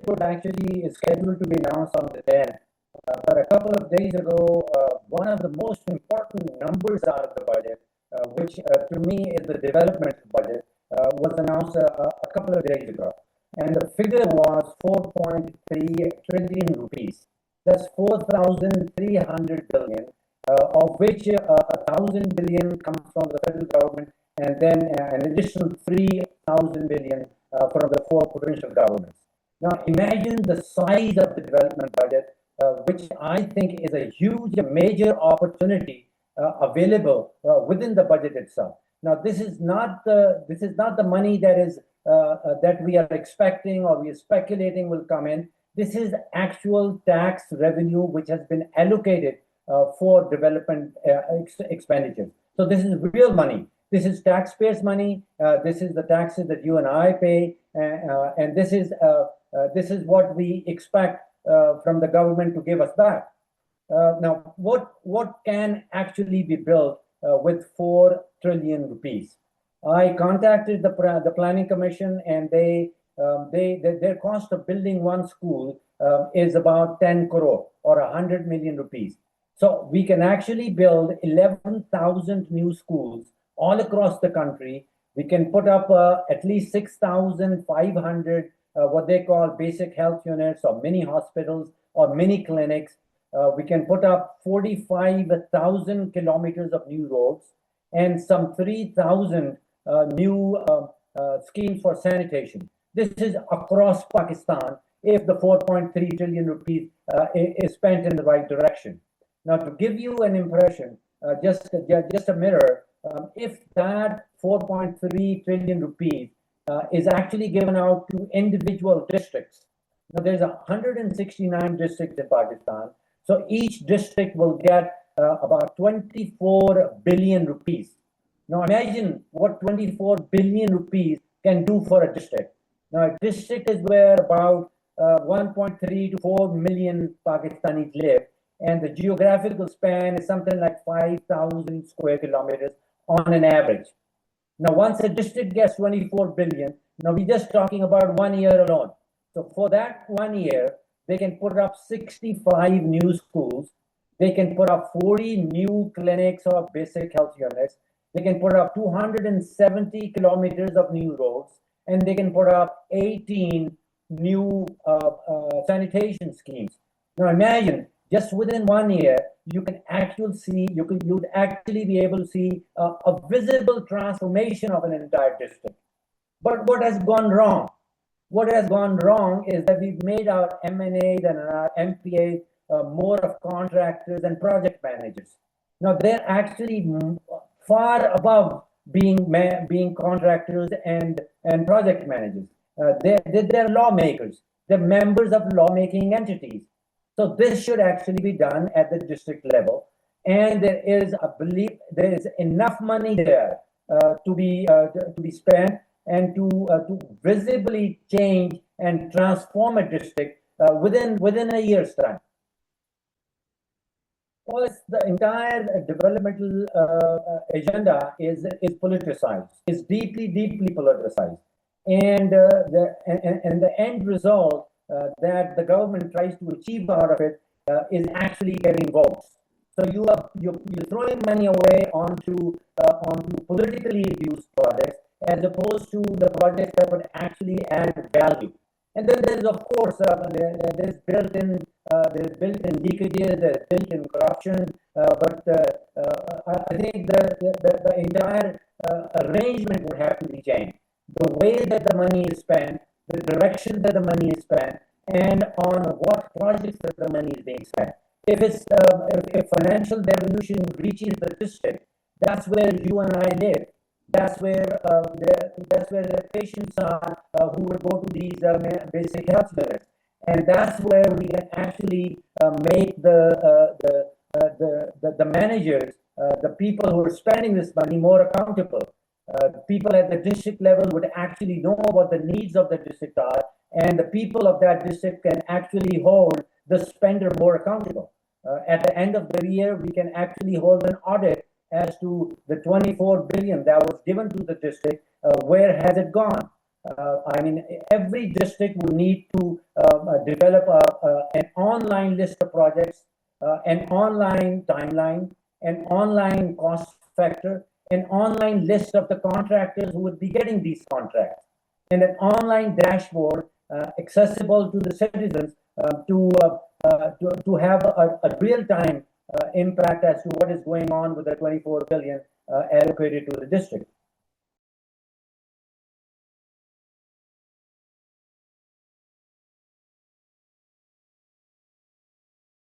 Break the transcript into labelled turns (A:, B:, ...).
A: was actually scheduled to be announced on the 10th, but a couple of days ago, one of the most important numbers out of the budget, which to me is the development budget, was announced a couple of days ago. And the figure was 4.3 trillion rupees. That's 4,300 billion, of which 1,000 billion comes from the federal government, and then an additional 3,000 billion from the four provincial governments. Now, imagine the size of the development budget, which I think is a huge, major opportunity available within the budget itself. Now, this is not the money that is that we are expecting or we are speculating will come in. This is actual tax revenue which has been allocated for development expenditures. So this is real money. This is taxpayers' money. This is the taxes that you and I pay, and this is what we expect from the government to give us back. Now, what can actually be built with 4 trillion rupees? I contacted the Planning Commission, and their cost of building one school is about 10 crore or 100 million rupees. So we can actually build 11,000 new schools all across the country. We can put up at least 6,500 what they call basic health units or mini hospitals or mini clinics. We can put up 45,000 kilometers of new roads and some 3,000 new schemes for sanitation. This is across Pakistan if the 4.3 trillion rupees is spent in the right direction. Now, to give you an impression, just a mirror, if that 4.3 trillion rupees is actually given out to individual districts. Now, there's 169 districts in Pakistan, so each district will get about 24 billion rupees. Now, imagine what 24 billion rupees can do for a district. Now, a district is where about 1.3 to 4 million Pakistanis live, and the geographical span is something like 5,000 square kilometers on an average. Now, once a district gets 24 billion, now we're just talking about 1 year alone. So for that 1 year, they can put up 65 new schools. They can put up 40 new clinics or basic health units. They can put up 270 kilometers of new roads, and they can put up 18 new sanitation schemes. Now imagine, just within 1 year, you would actually be able to see a visible transformation of an entire district. But what has gone wrong? What has gone wrong is that we've made our MNAs and our MPAs more of contractors and project managers. Now they're actually far above being contractors and project managers. They're lawmakers. They're members of lawmaking entities. So this should actually be done at the district level, and there is enough money there to be spent and to visibly change and transform a district within a year's time. Well, the entire developmental agenda is politicized. It's deeply politicized, and the end result that the government tries to achieve out of it is actually getting votes. So you're throwing money away onto politically abused projects as opposed to the projects that would actually add value. And then there's of course there's built-in leakages, there's built-in corruption, but I think the entire arrangement would have to be changed. The way that the money is spent, the direction that the money is spent, and on what projects that the money is being spent. If financial devolution reaches the district, that's where you and I live. That's where the patients are who will go to these basic health units, and that's where we can actually make the managers, the people who are spending this money, more accountable. People at the district level would actually know what the needs of the district are, and the people of that district can actually hold the spender more accountable. At the end of the year, we can actually hold an audit as to the 24 billion that was given to the district. Where has it gone? I mean, every district would need to develop an online list of projects, an online timeline, an online cost factor, an online list of the contractors who would be getting these contracts, and an online dashboard accessible to the citizens to have a real-time impact as to what is going on with the 24 billion allocated to the district.